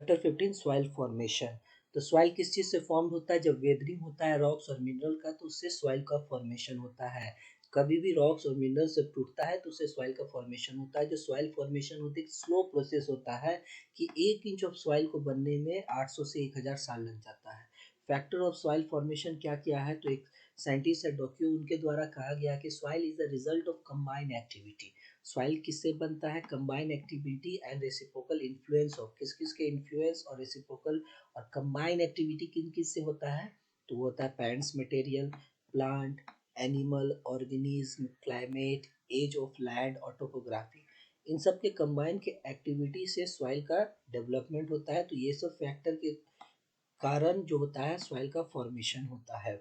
Chapter 15 soil formation. तो soil किस चीज़ से फॉर्म होता है? जब वेदरिंग होता है रॉक्स और मिनरल का तो उससे सॉइल का फॉर्मेशन होता है। कभी भी रॉक्स और मिनरल से टूटता है तो उससे सॉइल का फॉर्मेशन होता है। जो सॉइल फॉर्मेशन होती है स्लो प्रोसेस होता है कि 1 इंच ऑफ सॉइल को बनने में 800 से 1000 साल लग जाता है। फैक्टर ऑफ सॉइल फॉर्मेशन क्या क्या है? तो एक साइंटिस्ट है डॉक्यू, उनके द्वारा कहा गया कि soil is the result of combined activity. Soil किससे बनता है? Combine activity and reciprocal influence of किस किस के इन्फ्लुएंस और रेसिप्रोकल और कंबाइन एक्टिविटी किन किस से होता है? तो वो होता है parents material, plant, animal, organism, climate, age of land और टोपोग्राफी। इन सब के कंबाइन के एक्टिविटी से सॉइल का डेवलपमेंट होता है। तो ये सब फैक्टर के कारण जो होता है सॉइल का फॉर्मेशन होता है।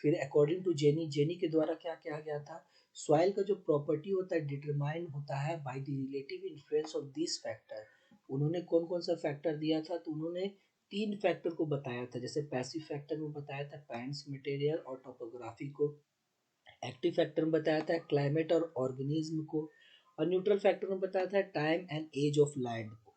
फिर अकॉर्डिंग टू जेनी, जेनी के द्वारा क्या कहा गया था? सॉइल का जो प्रॉपर्टी होता है डिटरमाइन होता है by the relative influence of this factor. उन्होंने कौन कौन सा फैक्टर दिया था? तो उन्होंने 3 फैक्टर को बताया था। जैसे पैसिव फैक्टर में बताया था पेरेंट्स मटेरियल और टोपोग्राफी को, एक्टिव फैक्टर में बताया था क्लाइमेट और ऑर्गेनिज्म को, और न्यूट्रल फैक्टर में बताया था time and age of land को।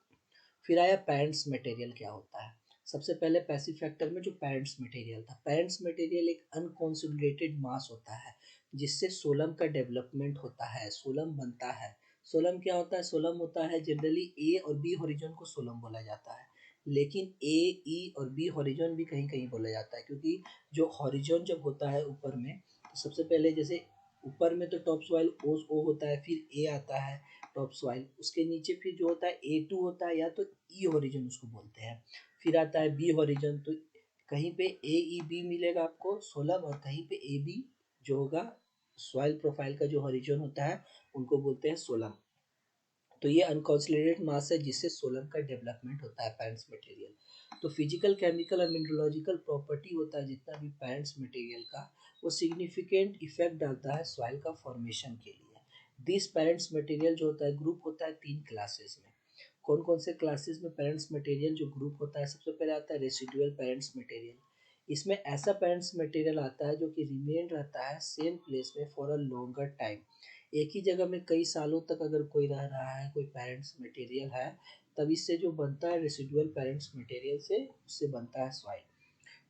फिर आया पेरेंट्स मटेरियल क्या होता है। सबसे पहले पैसिव फैक्टर में जो पेरेंट्स मटेरियल था, पेरेंट्स मटेरियल एक अनकॉन्सोलिडेटेड मास होता है जिससे सोलम का डेवलपमेंट होता है, सोलम बनता है। सोलम क्या होता है? सोलम होता है जनरली ए और बी हॉरिजॉन को सोलम बोला जाता है, लेकिन ए, ई और बी हॉरिजॉन भी कहीं कहीं बोला जाता है, क्योंकि जो हॉरिजॉन जब होता है ऊपर में तो सबसे पहले जैसे ऊपर में तो टॉप सॉइल ओ होता है, फिर ए आता है टॉप सॉइल, उसके नीचे फिर जो होता है A2 होता है या तो ई हॉरिजन उसको बोलते हैं, फिर आता है बी हॉरिजन। तो कहीं पे ए ई बी मिलेगा आपको सोलम, और कहीं पे ए बी जो होगा सॉइल प्रोफाइल का जो हॉरिजन होता है उनको बोलते हैं सोलम। तो ये अनकॉन्सोलिडेटेड मास है जिससे सोलर का डेवलपमेंट होता है पेरेंट्स मटेरियल। तो फिजिकल, केमिकल और मिनरलोजिकल प्रॉपर्टी होता है जितना भी पेरेंट्स मटेरियल का, वो सिग्निफिकेंट इफेक्ट डालता है सॉइल का फॉर्मेशन के लिए। दिस पेरेंट्स मटेरियल जो होता है ग्रुप होता है 3 क्लासेस में। कौन कौन से क्लासेस में पेरेंट्स मटेरियल जो ग्रुप होता है? सबसे पहले आता है रेसिडुअल पेरेंट्स मटेरियल। इसमें ऐसा पेरेंट्स मटेरियल आता है जो कि रिमेन रहता है सेम प्लेस में फॉर अ लॉन्गर टाइम। एक ही जगह में कई सालों तक अगर कोई रह रहा है, कोई पेरेंट्स मटेरियल है, तब इससे जो बनता है रेसिडुअल पेरेंट्स मटेरियल से उससे बनता है सॉइल।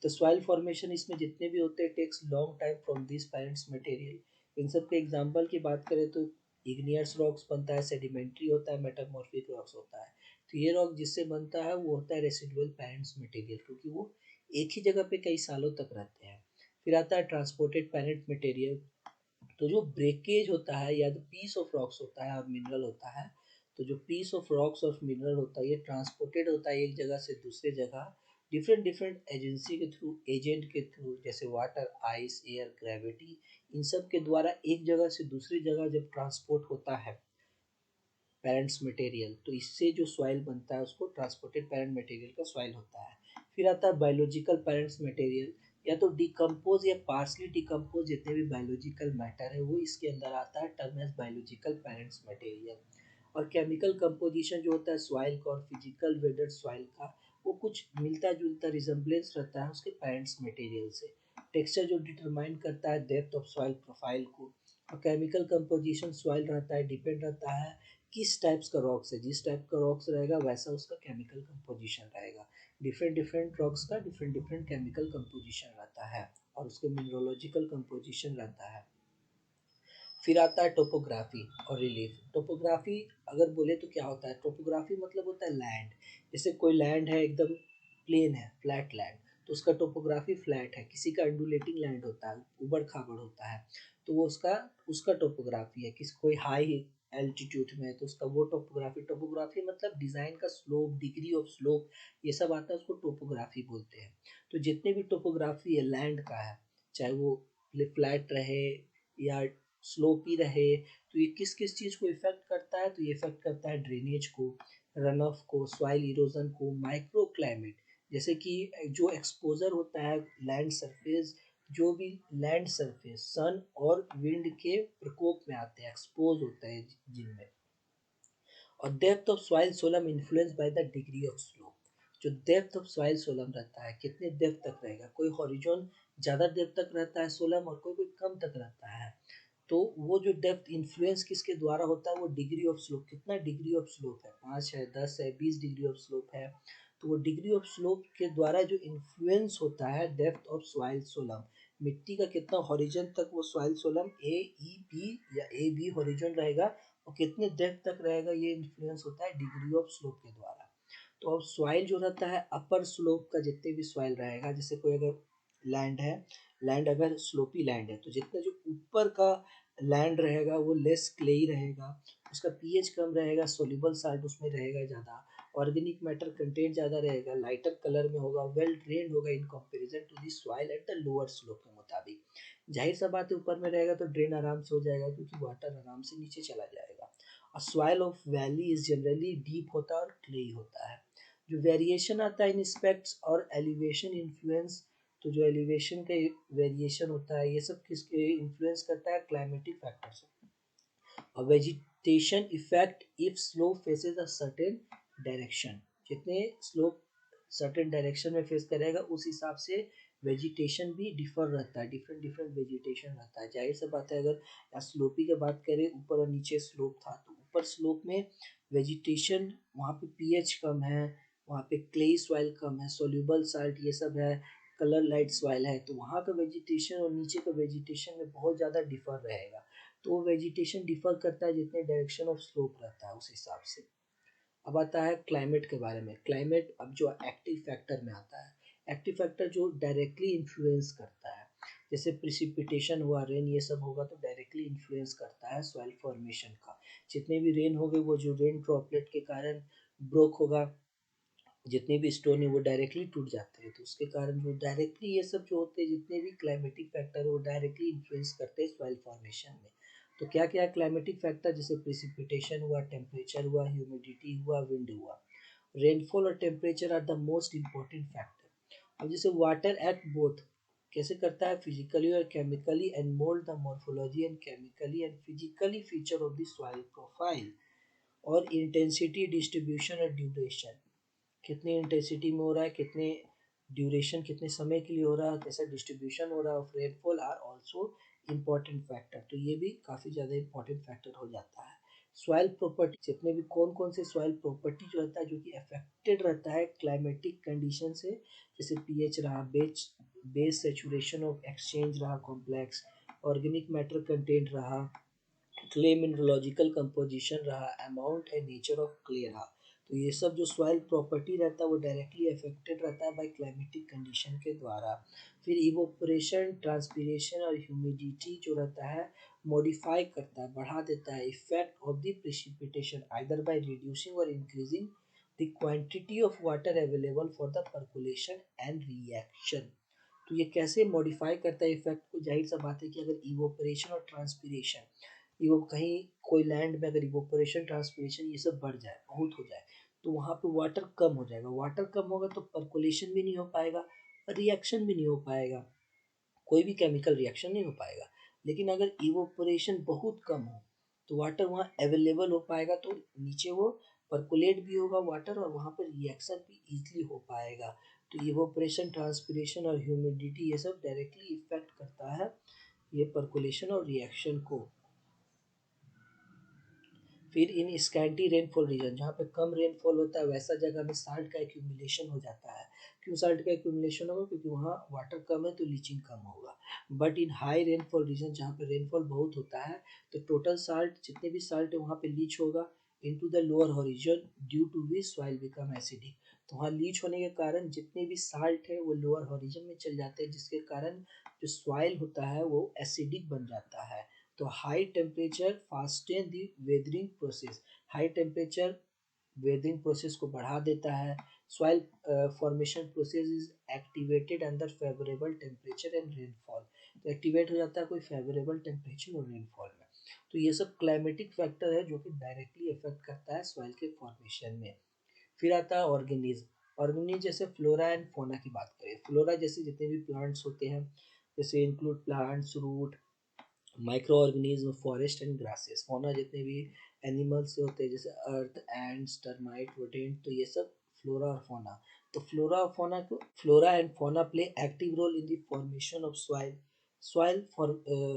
तो सॉइल फॉर्मेशन इसमें जितने भी होते हैं takes long time from this parents material. इन सब के एग्जांपल की बात करें तो इग्नियस रॉक्स बनता है, सेडिमेंट्री होता है, मेटामॉर्फिक रॉक्स होता है। तो ये रॉक जिससे बनता है वो होता है रेसिडुअल पेरेंट्स मटेरियल, क्योंकि वो एक ही जगह पे कई सालों तक रहते हैं। फिर आता है ट्रांसपोर्टेड पेरेंट मटेरियल। तो जो ब्रेकेज होता है या तो पीस ऑफ रॉक्स होता है और मिनरल होता है, तो जो पीस ऑफ रॉक्स और मिनरल होता है ये ट्रांसपोर्टेड होता है एक जगह से दूसरे जगह डिफरेंट डिफरेंट एजेंसी के थ्रू, एजेंट के थ्रू, जैसे वाटर, आइस, एयर, ग्रेविटी। इन सब के द्वारा एक जगह से दूसरी जगह जब ट्रांसपोर्ट होता है पेरेंट्स मटेरियल, तो इससे जो सॉइल बनता है उसको ट्रांसपोर्टेड पेरेंट मटेरियल का सॉइल होता है। फिर आता है बायोलॉजिकल पेरेंट्स मटेरियल, या तो डिकम्पोज या पार्सली डिकम्पोज जितने भी बायोलॉजिकल मैटर है वो इसके अंदर आता है, term as biological parents material. और केमिकल कंपोजिशन जो होता है सॉइल का और फिजिकल वेदर सॉइल का, वो कुछ मिलता जुलता रिजेम्बलेंस रहता है उसके पेरेंट्स मटेरियल से। टेक्सचर जो डिटरमाइन करता है डेप्थ ऑफ सॉइल प्रोफाइल को, और केमिकल कंपोजिशन सॉइल रहता है डिपेंड रहता है किस टाइप्स का रॉक्स है, जिस टाइप का रॉक्स रहेगा वैसा उसका केमिकल कंपोजिशन रहेगा। डिफरेंट डिफरेंट रॉक्स का डिफरेंट डिफरेंट केमिकल कंपोजिशन रहता है और उसके मिनरोलॉजिकल कंपोजिशन रहता है। फिर आता है टोपोग्राफी और रिलीफ। टोपोग्राफी अगर बोले तो क्या होता है? टोपोग्राफी मतलब होता है लैंड। जैसे कोई लैंड है एकदम प्लेन है, फ्लैट लैंड, तो उसका टोपोग्राफी फ्लैट है। किसी का अंडुलेटिंग लैंड होता है, उबड़ खाबड़ होता है, तो वो उसका उसका टोपोग्राफी है। किसी कोई हाई एल्टीट्यूड में है तो उसका वो टोपोग्राफी। टोपोग्राफी मतलब डिज़ाइन का स्लोप, डिग्री ऑफ स्लोप, ये सब आता है, उसको टोपोग्राफी बोलते हैं। तो जितने भी टोपोग्राफी है लैंड का है, चाहे वो फ्लैट रहे या स्लोपी रहे, तो ये किस किस चीज़ को इफेक्ट करता है? तो ये इफेक्ट करता है ड्रेनेज को, रन ऑफ को, सॉइल इरोजन को, माइक्रो क्लाइमेट। जैसे कि जो एक्सपोजर होता है लैंड सरफेस, जो भी लैंड सरफेस सन और विंड के प्रकोप में आते हैं, एक्सपोज होते हैं जिनमें। और depth of soil solum influence by the degree of slope. जो डेप्थ ऑफ सॉइल सोलम रहता है, कितने डेप्थ तक रहेगा, कोई हॉरिजॉन ज़्यादा डेप्थ तक रहता है सोलम और कोई कोई कम तक रहता है। तो वो जो डेप्थ इन्फ्लुएंस किसके द्वारा होता है? वो डिग्री ऑफ स्लोप, कितना डिग्री ऑफ स्लोप है, 5 है, 10 है, 20 डिग्री ऑफ स्लोप है, तो वो डिग्री ऑफ स्लोप के द्वारा जो इन्फ्लुएंस होता है डेप्थ ऑफ सॉइल सोलम, मिट्टी का कितना हॉरिजन तक वो सॉइल सोलम ए ई बी या ए बी हॉरिजन रहेगा और कितने डेप्थ तक रहेगा, ये इन्फ्लुएंस होता है डिग्री ऑफ स्लोप के द्वारा। तो अब सॉइल जो रहता है अपर स्लोप का, जितने भी सॉइल रहेगा, जैसे कोई अगर लैंड है, लैंड अगर स्लोपी लैंड है तो जितना जो ऊपर का लैंड रहेगा वो लेस क्लेई रहेगा, उसका पीएच कम रहेगा, सोल्यूबल साल्ट उसमें रहेगा ज़्यादा, ऑर्गेनिक मैटर कंटेंट ज़्यादा रहेगा, लाइटर कलर में होगा, वेल ड्रेन होगा in comparison to the soil at the lower slope के मुताबिक। जाहिर सा बात है ऊपर में रहेगा तो ड्रेन आराम से हो जाएगा क्योंकि वाटर आराम से नीचे चला जाएगा। और soil of valley is generally deep होता है और क्लेई होता है। जो वेरिएशन आता है इन स्पेक्ट्स और एलिवेशन इन्फ्लुएंस, तो जो एलिवेशन का वेरिएशन होता है ये सब किसके इन्फ्लुएंस करता है, क्लाइमेटिक फैक्टर से। और vegetation effect if slope faces a certain direction, जितने स्लोप सर्टेन डायरेक्शन में फेस करेगा उस हिसाब से वेजिटेशन भी डिफर रहता है, डिफरेंट डिफरेंट वेजिटेशन रहता है। जाहिर सी बात है अगर स्लोपी की बात करें, ऊपर और नीचे स्लोप था तो ऊपर स्लोप में वेजिटेशन, वहाँ पे पीएच कम है, वहाँ पे क्ले सॉइल कम है, सोल्यूबल साल्ट ये सब है, कलर लाइट सॉइल है, तो वहाँ का वेजिटेशन और नीचे का वेजिटेशन में बहुत ज़्यादा डिफर रहेगा। तो वेजिटेशन डिफर करता है जितने डायरेक्शन ऑफ स्लोप रहता है उस हिसाब से। अब आता है क्लाइमेट के बारे में। क्लाइमेट अब जो एक्टिव फैक्टर में आता है, एक्टिव फैक्टर जो डायरेक्टली इन्फ्लुएंस करता है, जैसे प्रिसिपिटेशन हुआ, रेन ये सब होगा तो डायरेक्टली इन्फ्लुएंस करता है सॉइल फॉर्मेशन का। जितने भी रेन हो गए वो जो रेन ड्रॉपलेट के कारण ब्रोक होगा, जितने भी स्टोन है वो डायरेक्टली टूट जाते हैं, तो उसके कारण जो डायरेक्टली ये सब जो होते हैं जितने भी क्लाइमेटिक फैक्टर है वो डायरेक्टली इन्फ्लुएंस करते हैं सॉइल फॉर्मेशन में। तो क्या क्या क्लाइमेटिक फैक्टर, जैसे प्रिसिपिटेशन हुआ, टेम्परेचर हुआ, ह्यूमिडिटी हुआ, विंड हुआ। रेनफॉल और temperature are the most important factor. अब जैसे वाटर एक्ट बोथ, कैसे करता है, फिजिकली और chemically, and mould the morphology and chemically and physically feature of the soil profile. और इंटेंसिटी, डिस्ट्रीब्यूशन और ड्यूरेशन, कितनी इंटेंसिटी में हो रहा है, कितने ड्यूरेशन, कितने समय के लिए हो रहा है, कैसा डिस्ट्रीब्यूशन हो रहा है of rainfall are also important factor. तो ये भी काफ़ी ज़्यादा इंपॉर्टेंट फैक्टर हो जाता है। सॉइल प्रॉपर्टी, जितने भी कौन कौन से सॉइल प्रॉपर्टी जो रहता है जो कि अफेक्टेड रहता है क्लाइमेटिक कंडीशन से, जैसे पीएच रहा, बेस सेचुरेशन ऑफ एक्सचेंज रहा कॉम्प्लेक्स, ऑर्गेनिक मैटर कंटेंट रहा, क्ले मिनरोलॉजिकल कंपोजिशन रहा, amount and nature of clay रहा। तो ये सब जो सॉइल प्रॉपर्टी रहता है वो डायरेक्टली अफेक्टेड रहता है बाय क्लाइमेटिक कंडीशन के द्वारा। फिर इवोपरेशन, ट्रांसपीरेशन और ह्यूमिडिटी जो रहता है मॉडिफाई करता है, बढ़ा देता है effect of the precipitation either by reducing और increasing the quantity of water available for the percolation and reaction. तो ये कैसे मॉडिफाई करता है इफेक्ट को, जाहिर सा बात है कि अगर इवोपरेशन और ट्रांसपीरेशन, इवो कहीं कोई लैंड में अगर इवोपरेशन ट्रांसपीरेशन ये सब बढ़ जाए, बहुत हो जाए, तो वहाँ पे वाटर कम हो जाएगा, वाटर कम होगा तो परकोलेशन भी नहीं हो पाएगा, रिएक्शन भी नहीं हो पाएगा, कोई भी केमिकल रिएक्शन नहीं हो पाएगा। लेकिन अगर इवोपरेशन बहुत कम हो तो वाटर वहाँ अवेलेबल हो पाएगा, तो नीचे वो परकोलेट भी होगा वाटर और वहाँ पर रिएक्शन भी इजीली हो पाएगा। तो इवोपरेशन, ट्रांसपीरेशन और ह्यूमिडिटी ये सब डायरेक्टली इफेक्ट करता है ये परकोलेशन और रिएक्शन को। फिर इन स्कैंटी रेनफॉल रीजन, जहाँ पे कम रेनफॉल होता है वैसा जगह में साल्ट का एक्यूमुलेशन हो जाता है। क्यों साल्ट का एक्यूमुलेशन होगा, क्योंकि वहाँ वाटर कम है तो लीचिंग कम होगा। But in high rainfall reason, जहाँ पे रेनफॉल बहुत होता है, तो टोटल साल्ट, जितने भी साल्ट है वहाँ पे लीच होगा into the lower horizon due to which soil become acidic. तो वहाँ लीच होने के कारण जितने भी साल्ट है वो लोअर हॉरिजन में चल जाते हैं, जिसके कारण जो सॉइल होता है वो एसिडिक बन जाता है। तो high temperature fasten the weathering process, high temperature weathering process को बढ़ा देता है। Soil formation process is activated under favourable temperature and rainfall, तो एक्टिवेट हो जाता है कोई फेवरेबल टेम्परेचर और रेनफॉल में। तो ये सब क्लाइमेटिक फैक्टर है जो कि डायरेक्टली इफेक्ट करता है सॉइल के फॉर्मेशन में। फिर आता है ऑर्गेनिज्म। ऑर्गेनिज्म जैसे फ्लोरा एंड फोना की बात करें, फ्लोरा जैसे जितने भी प्लांट्स होते हैं, जैसे include plants, root, micro organism, forest and grasses. Fauna जितने भी एनिमल्स होते हैं जैसे अर्थ, एंड्स, टर्माइट, रोडेंट, तो ये सब फ्लोरा और फौना। तो फ्लोरा और फौना को, flora and fauna play active role in the formation of soil. Soil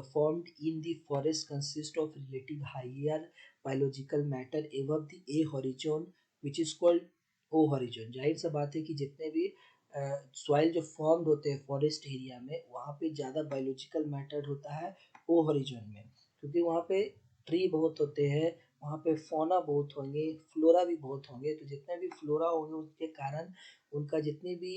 formed in the forest consists of relative higher biological matter above the A horizon, which is called O horizon, जाहिर सा बात है कि जितने भी soil जो formed होते हैं फॉरेस्ट एरिया में, वहाँ पे ज़्यादा बायोलॉजिकल मैटर होता है ओ हॉरिजॉन में, क्योंकि वहाँ पे ट्री बहुत होते हैं, वहाँ पे फौना बहुत होंगे, फ्लोरा भी बहुत होंगे, तो जितने भी फ्लोरा होंगे उनके कारण उनका जितने भी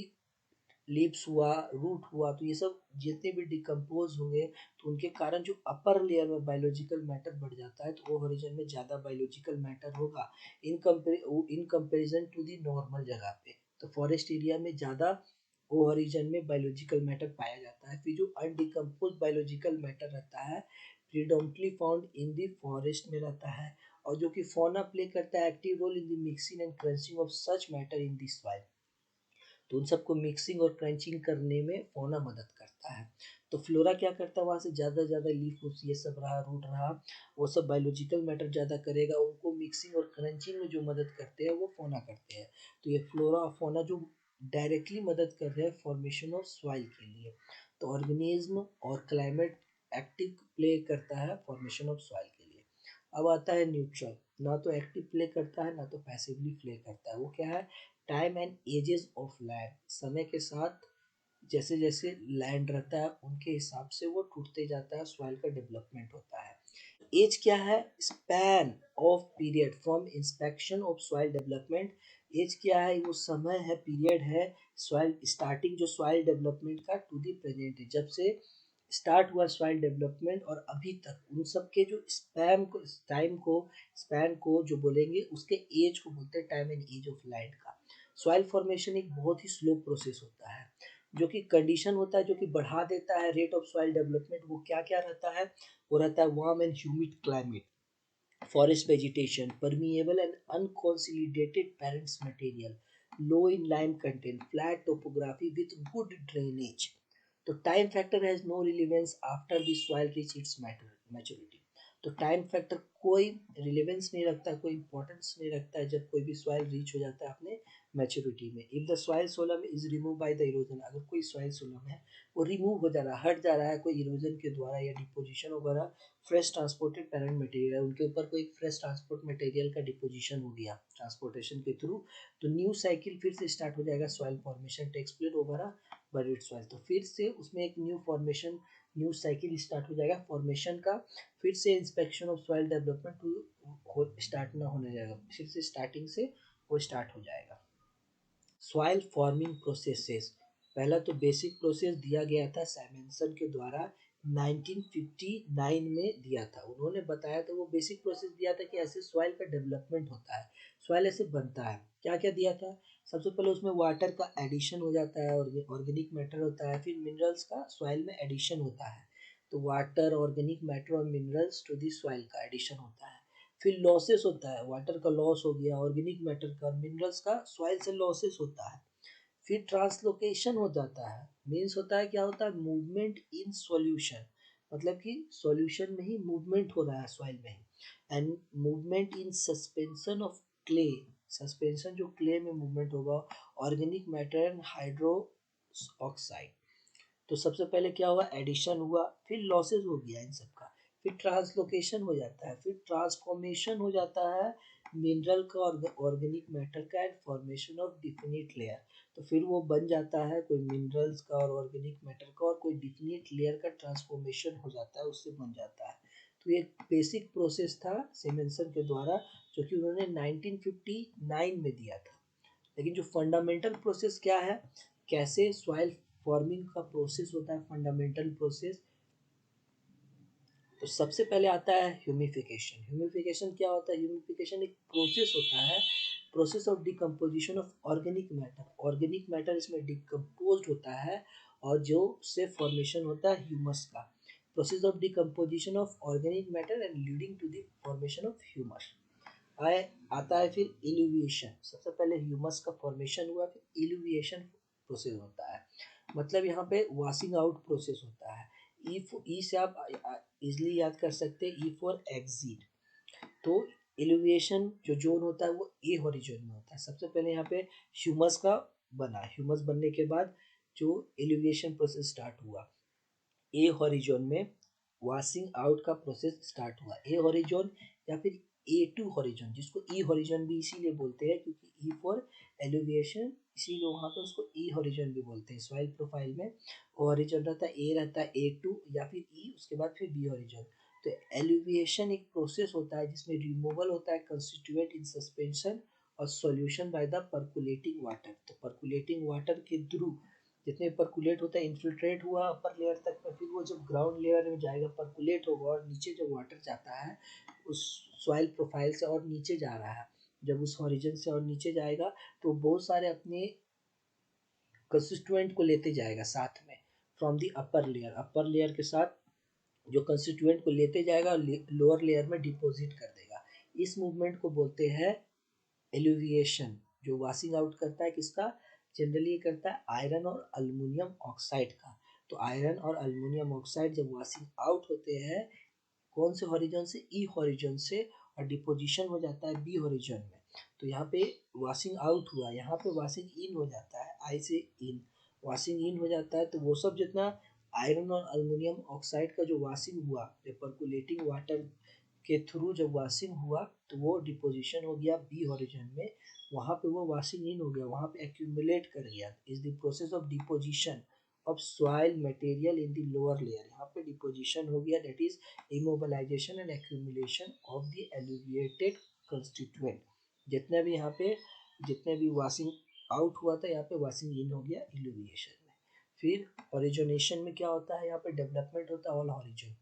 लीव्स हुआ, रूट हुआ, तो ये सब जितने भी डिकम्पोज होंगे, तो उनके कारण जो अपर लेयर में बायोलॉजिकल मैटर बढ़ जाता है, तो वो हॉरिजॉन में ज़्यादा बायोलॉजिकल मैटर होगा in comparison to the normal जगह पे। तो फॉरेस्ट एरिया में ज़्यादा वो हॉरिजॉन में बायोलॉजिकल मैटर पाया जाता है। फिर जो अनडिकम्पोज बायोलॉजिकल मैटर रहता है predominantly found in the forest में रहता है, और जो कि फौना प्ले करता है active role in the mixing and crunching of such matter in this soil. तो उन सबको मिक्सिंग और क्रंचिंग करने में फौना मदद करता है। तो फ्लोरा क्या करता है, वहाँ से ज़्यादा ज़्यादा लीफ ये सब रहा, रूट रहा, वो सब बायोलॉजिकल मैटर ज़्यादा करेगा, उनको मिक्सिंग और क्रंचिंग में जो मदद करते हैं वो फौना करते हैं। तो ये फ्लोरा और फौना जो डायरेक्टली मदद कर रहे हैं फॉर्मेशन ऑफ सॉइल के लिए। तो ऑर्गेनिज्म और क्लाइमेट एक्टिव प्ले करता है फॉर्मेशन ऑफ सॉइल के लिए। अब आता है न्यूट्रल, ना तो एक्टिव प्ले करता है ना तो पैसिवली प्ले करता है। वो क्या है, time and ages of land, समय के साथ जैसे जैसे लैंड रहता है उनके हिसाब से वो टूटते जाता है, सॉइल का डेवलपमेंट होता है। एज क्या है, span of period from inspection of soil development. Age क्या है, वो समय है, पीरियड है सॉइल स्टार्टिंग जो सॉइल डेवलपमेंट का टू दी प्रेजेंट है, जब से स्टार्ट हुआ सॉइल डेवलपमेंट और अभी तक, उन सब के जो स्पैन को जो बोलेंगे उसके एज को बोलते हैं time and age of land का। सॉइल फॉर्मेशन एक बहुत ही स्लो प्रोसेस होता है, जो कि कंडीशन होता है जो कि बढ़ा देता है रेट ऑफ सॉइल डेवलपमेंट। वो क्या क्या रहता है, वो रहता है warm and humid climate, forest vegetation, permeable and unconsolidated parents material, low in lime content, flat topography with good drainage. तो time factor has no relevance after the soil reach its maturity. तो time factor कोई relevance नहीं रखता, कोई importance नहीं रखता है जब कोई भी सॉइल रीच हो जाता है अपने मैच्योरिटी में। If the soil solum is remove by the erosion, अगर कोई सॉइल सोलम है वो रिमूव हो जा रहा है, हट जा रहा है कोई इरोजन के द्वारा या डिपोजिशन वगैरह, फ्रेश ट्रांसपोर्टेड पेरेंट मटेरियल है उनके ऊपर कोई फ्रेश ट्रांसपोर्ट मटेरियल का डिपोजिशन हो गया ट्रांसपोर्टेशन के थ्रू, तो न्यू साइकिल फिर से स्टार्ट हो जाएगा, soil formation takes place over a buried soil. तो फिर से उसमें एक new formation, new cycle start हो जाएगा फॉर्मेशन का, फिर से inspection of soil development to start ना होने जाएगा, फिर से स्टार्टिंग से वो स्टार्ट हो जाएगा। सॉइल फॉर्मिंग प्रोसेसेस, पहला तो बेसिक प्रोसेस दिया गया था सैमुएल्सन के द्वारा 1959 में दिया था, उन्होंने बताया था, वो बेसिक प्रोसेस दिया था कि ऐसे सॉइल का डेवलपमेंट होता है, सॉइल ऐसे बनता है। क्या क्या दिया था, सबसे पहले उसमें वाटर का एडिशन हो जाता है, ऑर्गेनिक मैटर होता है, फिर मिनरल्स का सॉइल में एडिशन होता है। तो वाटर, ऑर्गेनिक मैटर और मिनरल्स टू दी सॉइल का एडिशन होता है। फिर लॉसेस होता है, वाटर का लॉस हो गया, ऑर्गेनिक मैटर का, मिनरल्स का सॉइल से लॉसेस होता है। फिर ट्रांसलोकेशन हो जाता है, मीन्स होता है क्या होता है, मूवमेंट इन सॉल्यूशन, मतलब कि सॉल्यूशन में ही मूवमेंट हो रहा है सॉइल में ही। And movement in suspension of clay, suspension जो क्ले में मूवमेंट होगा, organic matter and hydro oxide. तो सबसे पहले क्या हुआ, एडिशन हुआ, फिर लॉसेस हो गया इन सब का, फिर ट्रांसलोकेशन हो जाता है, फिर ट्रांसफॉर्मेशन हो जाता है मिनरल का और ऑर्गेनिक मैटर का, and formation of definite layer. तो फिर वो बन जाता है कोई मिनरल्स का और ऑर्गेनिक मैटर का, और कोई डिफिनिट लेयर का ट्रांसफॉर्मेशन हो जाता है, उससे बन जाता है। तो ये बेसिक प्रोसेस था सैमुएल्सन के द्वारा, जो कि उन्होंने 1959 में दिया था। लेकिन जो फंडामेंटल प्रोसेस क्या है, कैसे सॉइल फॉर्मिंग का प्रोसेस होता है, फंडामेंटल प्रोसेस, तो सबसे पहले आता है ह्यूमिफिकेशन। ह्यूमिफिकेशन क्या होता है, ह्यूमिफिकेशन एक प्रोसेस होता है, process of decomposition of organic matter, organic matter इसमें डिकम्पोज होता है, और जो से फॉर्मेशन होता है ह्यूमस का, process of decomposition of organic matter and leading to the formation of humus. आए आता है फिर इल्यूविएशन, सबसे पहले ह्यूमस का फॉर्मेशन हुआ, फिर इल्यूविएशन प्रोसेस होता है, मतलब यहाँ पे वॉशिंग आउट प्रोसेस होता है। ई से आप इजिली याद कर सकते हैं, ई फॉर एग्जिट। तो इल्यूविएशन जो जोन होता है वो ए हॉरिजॉन में होता है। सबसे पहले यहाँ पे ह्यूमस का बना, ह्यूमस बनने के बाद जो इल्यूविएशन प्रोसेस स्टार्ट हुआ, ए हॉरिजॉन में वॉशिंग आउट का प्रोसेस स्टार्ट हुआ, ए हॉरिजॉन या फिर A2 हॉरिजॉन, जिसको ई हॉरिजॉन भी इसीलिए बोलते हैं क्योंकि ई फॉर एलिवेशन, इसीलिए वहाँ पे उसको ई हॉरिजॉन भी बोलते हैं। सॉइल प्रोफाइल में हॉरिजॉन रहता है, ए रहता है A2 या फिर ई, उसके बाद फिर बी हॉरिजॉन। तो एलिवेशन एक प्रोसेस होता है जिसमें रिमूवल होता है कंस्टिट्यूएंट इन सस्पेंशन और सॉल्यूशन बाय द परकुलेटिंग वाटर। तो परकुलेटिंग वाटर के थ्रू जितने परकुलेट होता है, इन्फिल्ट्रेट हुआ अपर लेयर तक में, फिर वो जब ग्राउंड लेयर में जाएगा परकुलेट होगा और नीचे जब वाटर जाता है उस सॉइल प्रोफाइल से और नीचे जा रहा है, जब उस हॉरिजन से और नीचे जाएगा तो बहुत सारे अपने कंस्टिट्यूएंट को लेते जाएगा साथ में फ्रॉम दी अपर लेयर के साथ जो कंस्टिट्यूएंट को लेते जाएगा और लोअर लेयर में डिपॉजिट कर देगा। इस मूवमेंट को बोलते हैं एल्यूविएशन, जो वॉशिंग आउट करता है किसका, जनरली ये करता है आयरन और अल्युमिनियम ऑक्साइड का। तो आयरन और अल्युमिनियम ऑक्साइड जब वॉशिंग आउट होते हैं कौन से हॉरिजन से, ई हॉरिजन से, और डिपोजिशन हो जाता है बी हॉरिजन में। तो यहाँ पे वॉशिंग आउट हुआ, यहाँ पे वॉशिंग इन हो जाता है, आई से इन, वॉशिंग इन हो जाता है। तो वो सब जितना आयरन और अल्युमिनियम ऑक्साइड का जो वॉशिंग हुआ, जो परकुलेटिंग वाटर के थ्रू जब वॉशिंग हुआ तो वो डिपोजिशन हो गया बी हॉरिजन में, वहाँ पे वो वॉशिंग इन हो गया, वहाँ पे एक्यूमुलेट कर गया। Is the process of deposition of soil material in the lower layer. यहाँ पे डिपोजिशन हो गया, that is immobilization and accumulation of the alluviated constituent। जितने भी यहाँ पे जितने भी वॉशिंग आउट हुआ था यहाँ पे वॉशिंग इन हो गया इल्यूविएशन में। फिर ओरिजिनेशन में क्या होता है, यहाँ पे डेवलपमेंट होता है ऑल हॉरिजन,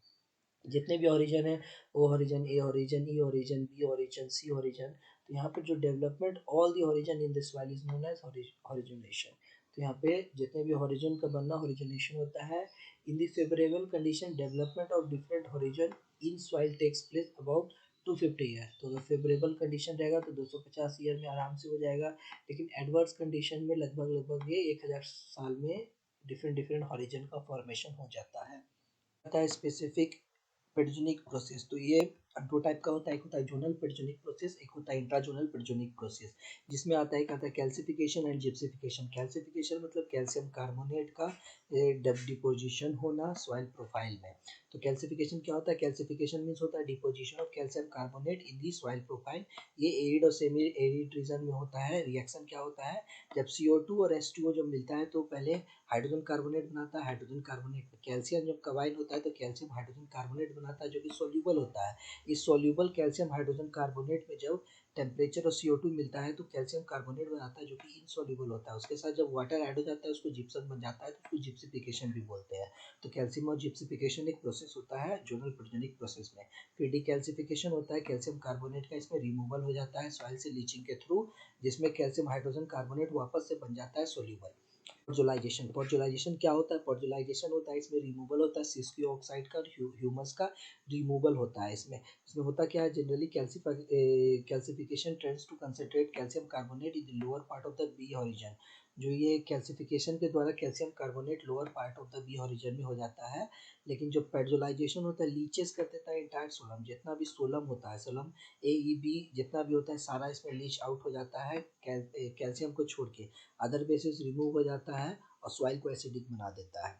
जितने भी हॉरिजन है, O horizon, A horizon, E horizon, B horizon, C horizon. तो यहाँ पे जो development all the horizon in this while is known as horizonation. तो यहाँ पे जितने भी हॉरिजन का बनना हॉरिजोनेशन होता है। In the favourable condition development of different horizon in soil takes place about 250 year. तो अगर फेवरेबल कंडीशन रहेगा तो 250 ईयर में आराम से हो जाएगा, लेकिन एडवर्स कंडीशन में लगभग ये 1000 साल में डिफरेंट डिफरेंट हॉरिजन का फॉर्मेशन हो जाता है। आता है स्पेसिफिक पेडोजेनिक प्रोसेस। तो ये दो टाइप का होता है, एक होता है जोनल पेडोजेनिक प्रोसेस, एक होता है इंट्राजोनल पेडोजेनिक प्रोसेस। जिसमें आता है कैल्सिफिकेशन एंड जिप्सिफिकेशन। कैल्सिफिकेशन मतलब कैल्शियम कार्बोनेट का डिपोजिशन होना सॉइल प्रोफाइल में। तो कैल्सिफिकेशन क्या होता है, कैल्सिफिकेशन मीन्स होता है deposition of calcium carbonate in the soil profile. ये एरिड और सेमी एरिड रीजन में होता है। रिएक्शन क्या होता है, जब CO2 और H2O जब मिलता है तो पहले हाइड्रोजन कार्बोनेट बनाता है, हाइड्रोजन कार्बोनेट में कैल्शियम जब कंबाइन होता है तो कैल्शियम हाइड्रोजन कार्बोनेट बनाता है जो कि सोल्यूबल होता है। इस सोल्यूबल कैल्शियम हाइड्रोजन कार्बोनेट में जब टेम्परेचर और CO2 मिलता है तो कैल्शियम कार्बोनेट बनाता है जो कि इनसोल्यूबल होता है। उसके साथ जब वाटर ऐड हो जाता है उसको जिप्सम बन जाता है, तो उसको जिप्सिफिकेशन भी बोलते हैं। तो कैल्शियम और जिप्सिफिकेशन एक प्रोसेस होता है जोनल पेडोजेनिक प्रोसेस में। फिर डिकैल्सिफिकेशन होता है, कैल्शियम कार्बोनेट का इसमें रिमूवल हो जाता है सॉइल से लीचिंग के थ्रू, जिसमें कैल्शियम हाइड्रोजन कार्बोनेट वापस से बन जाता है सोल्यूबल। पॉडजुलाइजेशन, पॉडजुलाइजेशन क्या होता है, पॉडजुलाइजेशन होता है इसमें रिमूवल होता है सिस्कियो ऑक्साइड का और ह्यूमस का रिमूवल होता है। इसमें इसमें होता क्या है, generally calcification trends to concentrate calcium carbonate in the lower part of the B horizon. जो ये कैल्सिफिकेशन के द्वारा calcium carbonate lower part of the B horizon में हो जाता है। लेकिन जो पेडजुलाइजेशन होता है लीचेस कर देता है इंटायर सोलम, जितना भी सोलम होता है, सोलम AeB जितना भी होता है सारा इसमें लीच आउट हो जाता है कैल्शियम को छोड़ के, अदर बेसिस रिमूव हो जाता है और सॉइल को एसिडिक बना देता है।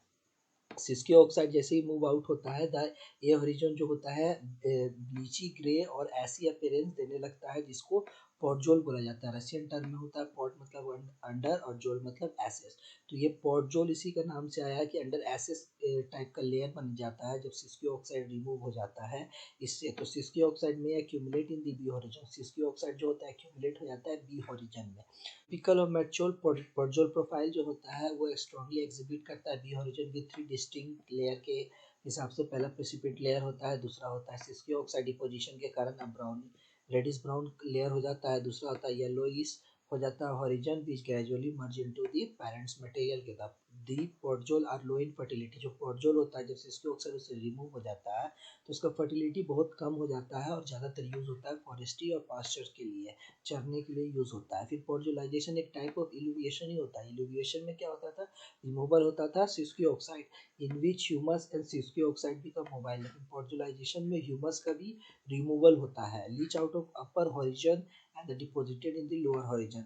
सिस्कियो ऑक्साइड जैसे ही मूव आउट होता है द ये हॉरिजन जो होता है ब्लीची ग्रे और ऐसी अपीयरेंस देने लगता है, जिसको पॉडजोल बोला जाता है। रशियन टर्म में होता है पॉड मतलब अंडर और जोल मतलब एसेस। तो ये पॉडजोल इसी का नाम से आया है कि अंडर एसेस टाइप का लेयर बन जाता है जब सिस्कियो ऑक्साइड रिमूव हो जाता है इससे। तो सिस्कियो ऑक्साइड में accumulate in the B horizon, sesquioxide जो होता है एक्यूमुलेट हो जाता है बी हॉरिजन में। टिपिकल और मैच्योर पॉडजोल प्रोफाइल जो होता है वो स्ट्रांगली एग्जिबिट करता है B horizon with 3 distinct layer के हिसाब से। पहला प्रेसिपिट लेयर होता है, दूसरा होता है सिस्कियो ऑक्साइड डिपोजिशन के कारण अब ब्राउन रेडिश ब्राउन लेयर हो जाता है, दूसरा होता है येलोइश हो जाता है horizon which gradually merge into the parents material के साथ। The podzol are low in fertility, जो पॉडजोल होता है जब सिस्कियो ऑक्साइड उससे रिमूव हो जाता है तो उसका फर्टिलिटी बहुत कम हो जाता है और ज़्यादातर यूज़ होता है फॉरेस्ट्री और पास्चर के लिए, चरने के लिए यूज़ होता है। फिर पॉडजुलाइजेशन एक टाइप ऑफ इल्यूविएशन ही होता है। इल्यूविएशन में क्या होता था, रिमूवल होता था sesquioxide in which humus and sesquioxide become mobile. लेकिन पॉडजुलाइजेशन में ह्यूमस का भी रिमूवल होता है, leach out of upper horizon and deposited in the lower horizon.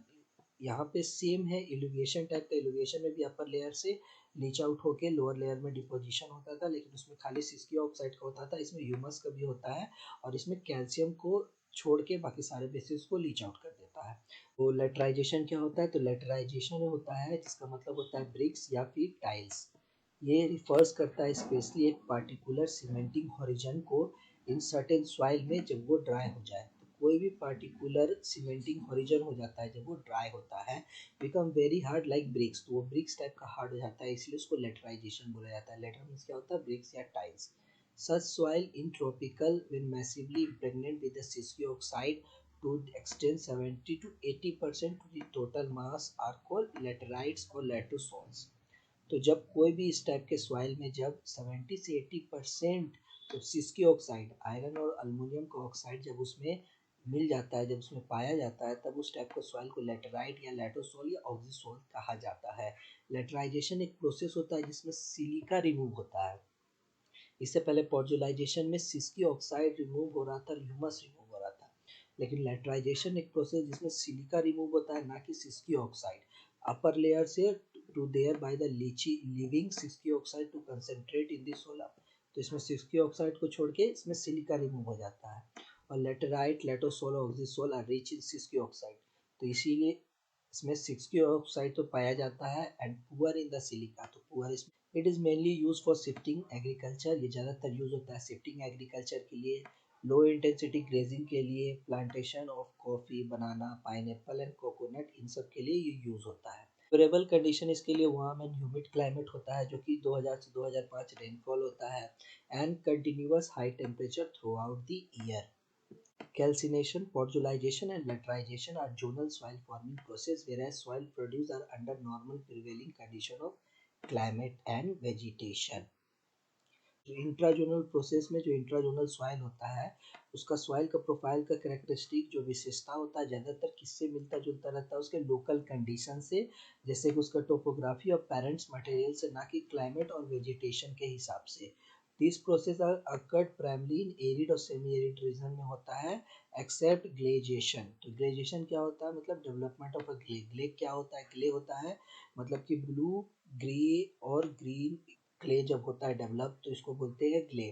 यहाँ पे सेम है इल्यूविएशन टाइप का, इल्यूविएशन में भी अपर लेयर से लीच आउट होके लोअर लेयर में डिपोजिशन होता था, लेकिन उसमें खाली सिस्कियो ऑक्साइड का होता था, इसमें ह्यूमस का भी होता है और इसमें कैल्शियम को छोड़ के बाकी सारे बेसिस को लीच आउट कर देता है। तो लेटराइजेशन क्या होता है? तो लेटराइजेशन होता है जिसका मतलब होता है ब्रिक्स या फिर टाइल्स। ये रिफर्स करता है स्पेशली एक पार्टिकुलर सीमेंटिंग हॉरिजन को इन सर्टेन सॉइल में जब वो ड्राई हो जाए। तो कोई भी पार्टिकुलर सीमेंटिंग हॉरिजन हो जाता है जब वो ड्राई होता है, become very hard like bricks, तो वो ब्रिक्स टाइप का हार्ड हो जाता है, इसलिए उसको लेटराइजेशन बोला जाता है। लेटर मीन्स क्या होता है? ब्रिक्स या tiles. Such soil in tropical when massively impregnant with the sisky oxide to the extent 70 to 80% to the total mass are called laterites or latosols। तो जब कोई भी इस टाइप के सॉइल में जब 70 से 80% तो सिस्की ऑक्साइड, आयरन और अल्मीनियम का ऑक्साइड जब उसमें मिल जाता है, जब उसमें पाया जाता है, तब उस टाइप का सॉइल को लेटराइट या लेटोसोल या ऑक्सीसोल कहा जाता है। लेटराइजेशन एक प्रोसेस होता है जिसमें सिलिका रिमूव होता है। इससे पहले पॉड्युलाइजेशन में सिस्की ऑक्साइड रिमूव हो रहा था, ह्यूमस रिमूव हो रहा था, लेकिन लेटराइजेशन एक प्रोसेस जिसमें सिलिका रिमूव होता है, ना कि सिस्की ऑक्साइड। अपर लेयर से to there by the leaching living sesquioxide to concentrate in the solar. तो इसमें सिस्की ऑक्साइड को छोड़ के इसमें सिलिका रिमूव हो जाता है। और laterite, latosol, oxisol are rich in sesquioxide. तो इसीलिए इसमें सिस्की ऑक्साइड तो पाया जाता है and poor in the silica, तो पुअर इसमें। It is mainly use for shifting agriculture, ये ज़्यादातर यूज होता है शिफ्टिंग एग्रीकल्चर के लिए, लो इंटेंसिटी ग्रेजिंग के लिए, plantation of coffee, banana, pineapple and coconut, इन सब के लिए ये यूज होता है। फेवरेबल कंडीशन इसके लिए वार्म एंड ह्यूमिड क्लाइमेट होता है, जो कि 2000 से 2005 रेनफॉल होता है and continuous high temperature through out the year. Calcination, podulization and laterization are zonal soil forming process, whereas soil produce are under normal prevailing condition of climate and vegetation। जो intrazonal process में जो intrazonal soil होता है, उसका soil का profile का characteristic जो विशेषता होता है ज़्यादातर किससे मिलता जुलता रहता है? उसके लोकल कंडीशन से, जैसे कि उसका टोपोग्राफी और पेरेंट्स मटेरियल से, ना कि क्लाइमेट और वेजिटेशन के हिसाब से। This process are occurred primarily in arid और सेमी एरिड रीजन में होता है एक्सेप्ट ग्लेजिएशन। तो ग्लेजिएशन क्या होता है? मतलब डेवलपमेंट ऑफ अ ग्ले। ग्ले क्या होता है? ग्ले होता है मतलब कि ब्लू, ग्रे और ग्रीन क्ले जब होता है डेवलप, तो इसको बोलते हैं ग्ले।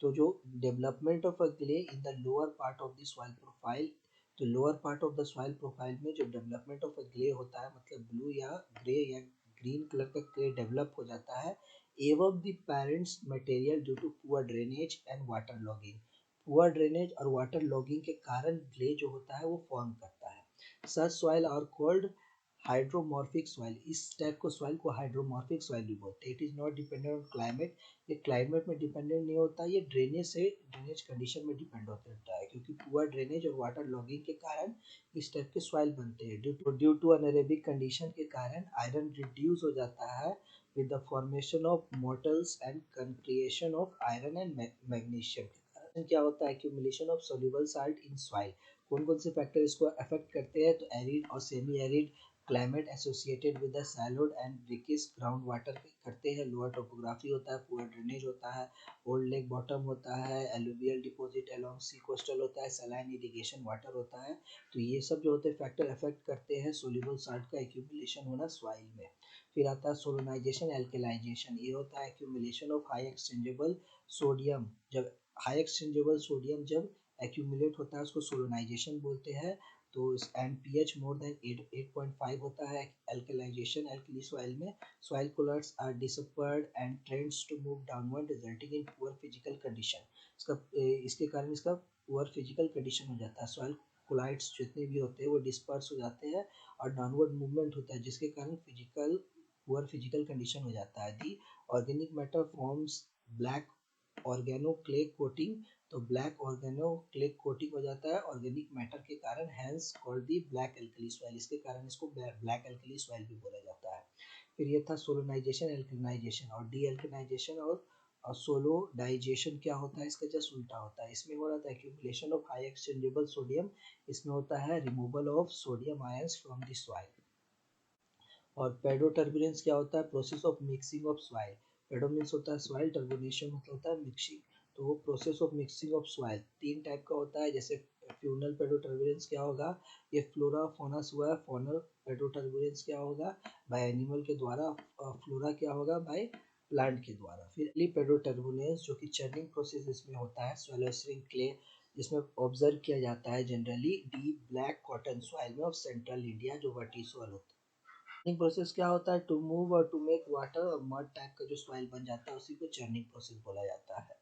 तो जो development of a gley in the lower part of the soil profile, तो lower part of the soil profile में जो डेवलपमेंट ऑफ अ ग्ले होता है, मतलब ब्लू या ग्रे या ग्रीन कलर का क्ले डेवलप हो जाता है एवं the parents material due to poor drainage and water logging. Poor drainage और वाटर लॉगिंग के कारण ग्ले जो होता है वो फॉर्म करता है। सच soil are called hydromorphic soil. इस टाइप को सॉइल को हाइड्रोमॉर्फिक सॉइल भी बोलते हैं। It is not dependent on climate, ये क्लाइमेट में डिपेंडेंट नहीं होता, ये ड्रेनेज कंडीशन में डिपेंड होता है, क्योंकि पुअर ड्रेनेज और वाटर लॉगिंग के कारण इस टाइप के सॉइल बनते हैं। ड्यू टू अनएरेबिक कंडीशन के कारण आयरन रिड्यूस हो जाता है with the formation of motels and concretion of iron and magnesium। क्या होता है? accumulation of soluble salt in soil। कौन कौन से फैक्टर इसको अफेक्ट करते हैं? तो एरिड और semi arid climate associated with the सैलोड एंड रिकिस ग्राउंड वाटर करते हैं। लोअर टोपोग्राफी होता है, पुअर ड्रेनेज होता है, ओल्ड लेक बॉटम होता है, एलुवियल डिपॉजिट अलोंग सी कोस्टल होता है, सलाइन इरिगेशन वाटर होता है। तो ये सब जो होते हैं फैक्टर अफेक्ट करते हैं सोल्यूबल साल्ट का एक्यूमुलेशन होना सॉइल में। फिर आता है सोलोनाइजेशन एल्केलाइजेशन, ये होता है accumulation of high exchangeable sodium. जब हाई एक्सचेंजेबल सोडियम जब एक्यूमुलेट होता है उसको सोलोनाइजेशन बोलते हैं। तो एंड पीएच मोर देन 8.5 होता है एल्केलाइजेशन एल्कली सॉइल में। Soil colours are dispersed and trends to move downward resulting in poor physical condition. इसके कारण इसका पुअर फिजिकल कंडीशन हो जाता है। सॉइल कोलाइड्स जितने भी होते हैं वो डिस्पर्स हो जाते हैं और डाउनवर्ड मूवमेंट होता है, जिसके कारण पुअर फिजिकल कंडीशन हो जाता है। The organic matter forms black organo clay coating. तो ब्लैक ऑर्गेनो क्ले कोटिंग हो जाता है ऑर्गेनिक मैटर के कारण, hence called the black alkali soil. इसके कारण इसको ब्लैक एल्कली सॉइल भी बोला जाता है। फिर ये था सोलोनाइजेशन एल्कलाइजेशन और डी एल्कलाइजेशन। और सोलोडाइजेशन क्या होता है? इसका जस्ट उल्टा होता है। इसमें हो रहा था accumulation of high exchangeable sodium, इसमें होता है removal of sodium ions from the soil. और पेडो टर्बुलेंस क्या होता है? Process of mixing of soil. Pedo means होता है सॉइल, टर्बुलेशन मतलब होता है मिक्सिंग। तो वो process of mixing of soil तीन टाइप का होता है। जैसे फ्यूनल पेडो टर्बुलेंस क्या होगा? ये फ्लोरा फोना हुआ है। फॉनल पेडो टर्बुलेंस क्या होगा? बाय एनिमल के द्वारा। फ्लोरा क्या होगा? बाय प्लांट के द्वारा। फिर पेडो टर्बुलेंस जो कि चर्निंग प्रोसेस इसमें होता है, सोलोस्ट्रिंग क्ले जिसमें ऑब्जर्व किया जाता है generally deep black cotton soil में ऑफ सेंट्रल इंडिया जो वर्टी सॉइल होता है। चर्निंग प्रोसेस क्या होता है? टू मूव और टू मेक वाटर और मड टाइप का जो सॉइल बन जाता है उसी को चर्निंग प्रोसेस बोला जाता है।